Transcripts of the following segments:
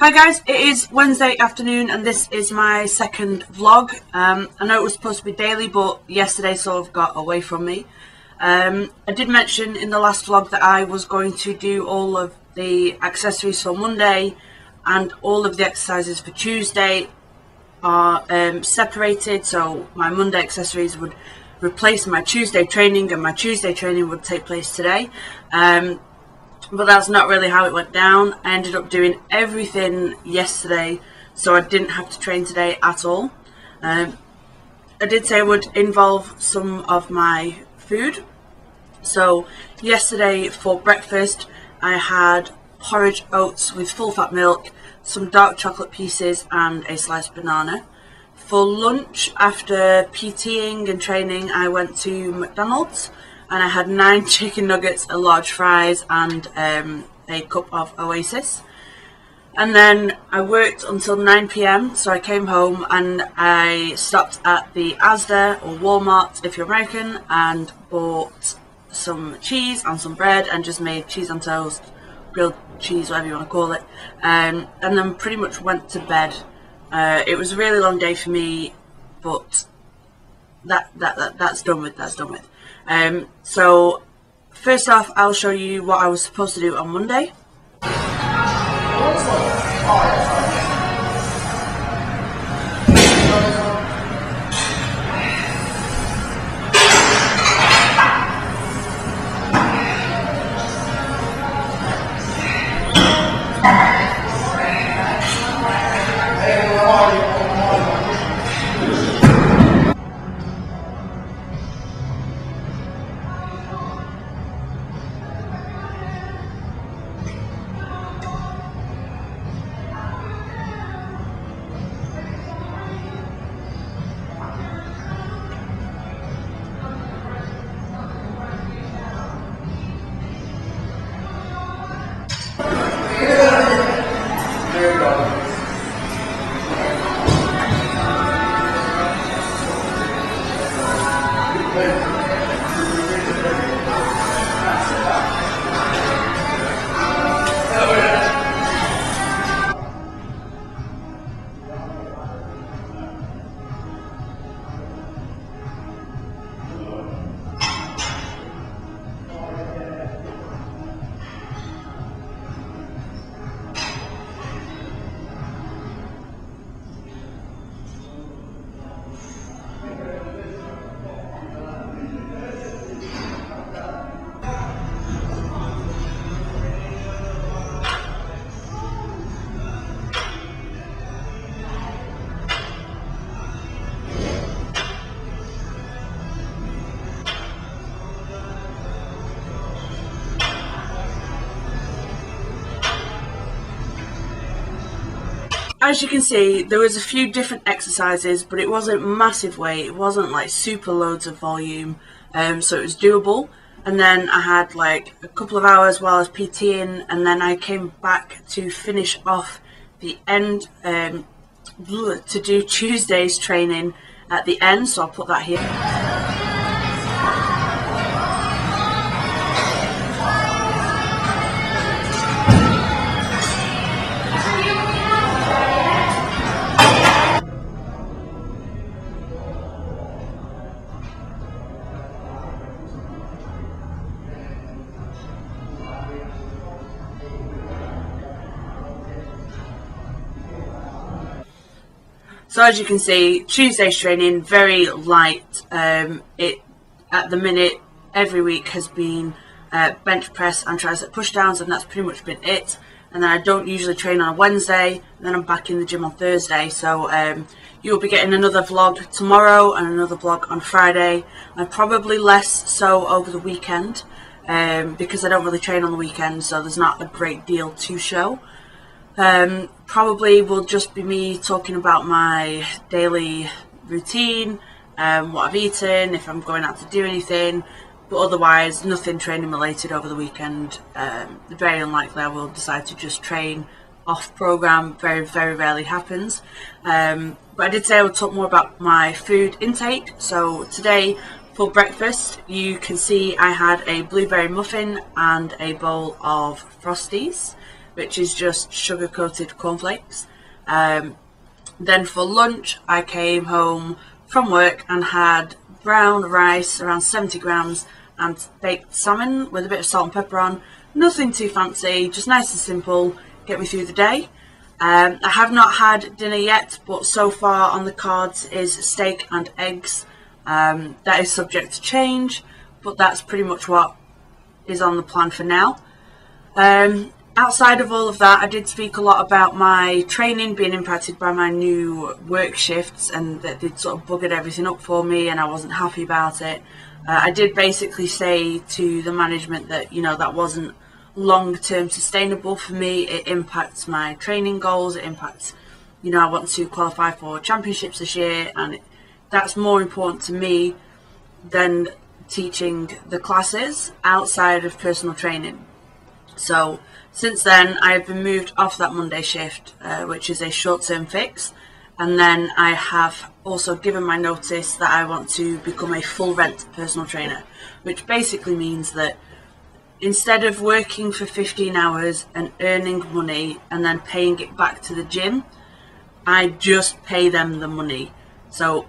Hi guys, it is Wednesday afternoon and this is my second vlog. I know it was supposed to be daily, but yesterday sort of got away from me. I did mention in the last vlog that I was going to do all of the accessories for Monday and all of the exercises for Tuesday are separated, so my Monday accessories would replace my Tuesday training and my Tuesday training would take place today. But that's not really how it went down. I ended up doing everything yesterday, so I didn't have to train today at all. I did say it would involve some of my food. So yesterday for breakfast I had porridge oats with full fat milk, some dark chocolate pieces and a sliced banana. For lunch, after PTing and training, I went to McDonald's and I had 9 chicken nuggets, a large fries and a cup of Oasis. And then I worked until 9 PM, so I came home and I stopped at the Asda or Walmart if you're American and bought some cheese and some bread and just made cheese on toast, grilled cheese, whatever you want to call it, and then pretty much went to bed. It was a really long day for me, but that's done with. So first off, I'll show you what I was supposed to do on Monday. As you can see, there was a few different exercises, but it wasn't massive weight, it wasn't like super loads of volume, so it was doable. And then I had like a couple of hours while I was PTing, and then I came back to finish off the end, to do Tuesday's training at the end, so I'll put that here. So as you can see, Tuesday's training, very light. It at the minute, every week has been bench press and tricep push downs, and that's pretty much been it. And then I don't usually train on a Wednesday, and then I'm back in the gym on Thursday. So you'll be getting another vlog tomorrow and another vlog on Friday, and probably less so over the weekend, because I don't really train on the weekend, so there's not a great deal to show. Probably will just be me talking about my daily routine, what I've eaten, if I'm going out to do anything, but otherwise nothing training related over the weekend. Very unlikely I will decide to just train off program, very rarely happens. But I did say I would talk more about my food intake. So today for breakfast you can see I had a blueberry muffin and a bowl of Frosties, which is just sugar coated cornflakes. Then for lunch I came home from work and had brown rice, around 70 grams, and baked salmon with a bit of salt and pepper on. Nothing too fancy, just nice and simple, get me through the day. I have not had dinner yet, but so far on the cards is steak and eggs. That is subject to change, but that's pretty much what is on the plan for now. Outside of all of that, I did speak a lot about my training being impacted by my new work shifts, and that did sort of buggered everything up for me, and I wasn't happy about it. I did basically say to the management that, you know, that wasn't long-term sustainable for me. It impacts my training goals, it impacts, you know, I want to qualify for championships this year, and that's more important to me than teaching the classes outside of personal training. So since then I've been moved off that Monday shift, which is a short-term fix, and then I have also given my notice that I want to become a full rent personal trainer, which basically means that instead of working for 15 hours and earning money and then paying it back to the gym, I just pay them the money. So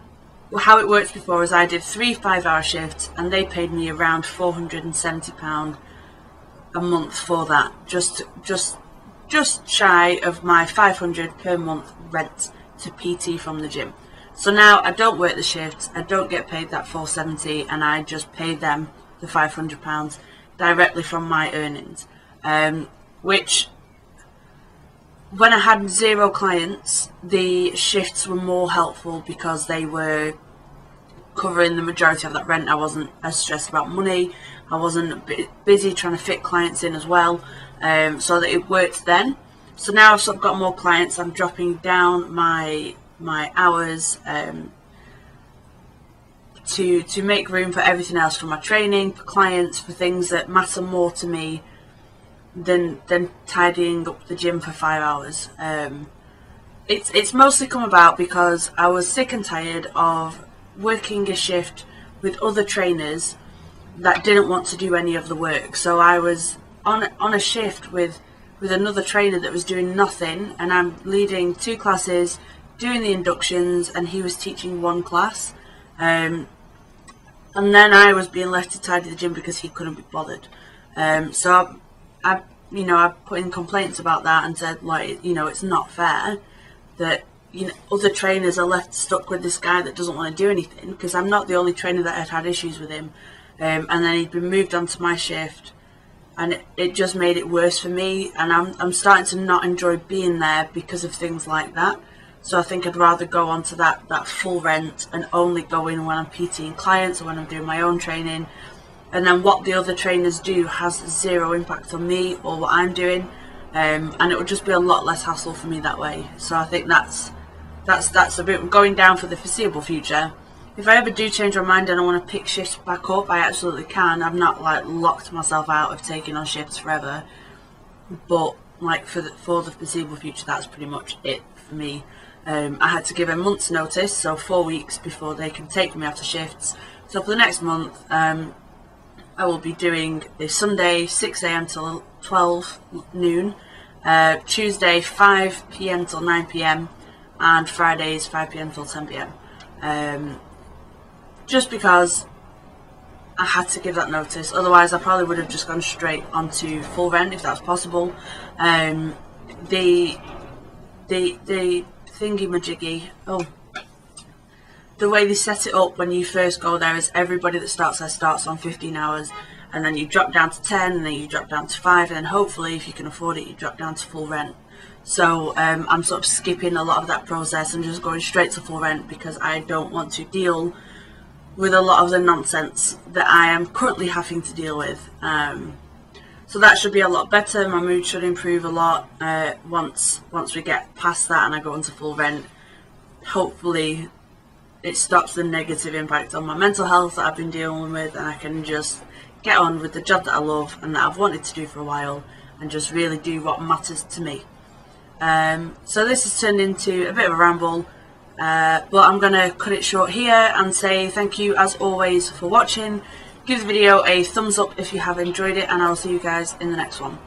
how it works before is I did 3 5-hour shifts and they paid me around £470 a month for that, just shy of my £500 per month rent to PT from the gym. So now I don't work the shifts, I don't get paid that £470, and I just pay them the £500 directly from my earnings, which when I had 0 clients, the shifts were more helpful because they were covering the majority of that rent. I wasn't as stressed about money, I wasn't busy trying to fit clients in as well, so that it worked then. So now I've sort of got more clients, I'm dropping down my hours to make room for everything else, for my training, for clients, for things that matter more to me than tidying up the gym for 5 hours. It's mostly come about because I was sick and tired of working a shift with other trainers that didn't want to do any of the work. So I was on a shift with another trainer that was doing nothing, and I'm leading 2 classes, doing the inductions, and he was teaching 1 class, and then I was being left to tidy the gym because he couldn't be bothered. So I put in complaints about that and said, like, you know, it's not fair that, you know, other trainers are left stuck with this guy that doesn't want to do anything, because I'm not the only trainer that had issues with him. And then he'd been moved onto my shift, and it just made it worse for me, and I'm starting to not enjoy being there because of things like that. So I think I'd rather go on to that full rent and only go in when I'm PTing clients or when I'm doing my own training, and then what the other trainers do has 0 impact on me or what I'm doing, and it would just be a lot less hassle for me that way. So I think that's a bit going down for the foreseeable future. If I ever do change my mind and I want to pick shifts back up, I absolutely can. I've not like locked myself out of taking on shifts forever, but like for the foreseeable future, that's pretty much it for me. I had to give a month's notice, so 4 weeks before they can take me off the shifts. So for the next month, I will be doing the Sunday 6 AM till 12 noon, Tuesday 5 PM till 9 PM, and Fridays 5 PM till 10 PM. Just because I had to give that notice, otherwise I probably would have just gone straight onto full rent if that was possible. The thingy-majiggy, the way they set it up when you first go there is everybody that starts there starts on 15 hours, and then you drop down to 10, and then you drop down to 5, and then hopefully if you can afford it you drop down to full rent. So I'm sort of skipping a lot of that process and just going straight to full rent because I don't want to deal with a lot of the nonsense that I am currently having to deal with. So that should be a lot better. My mood should improve a lot once we get past that and I go into full rent. Hopefully it stops the negative impact on my mental health that I've been dealing with, and I can just get on with the job that I love and that I've wanted to do for a while and just really do what matters to me. So this has turned into a bit of a ramble, but I'm going to cut it short here and say thank you as always for watching. Give the video a thumbs up if you have enjoyed it, and I'll see you guys in the next one.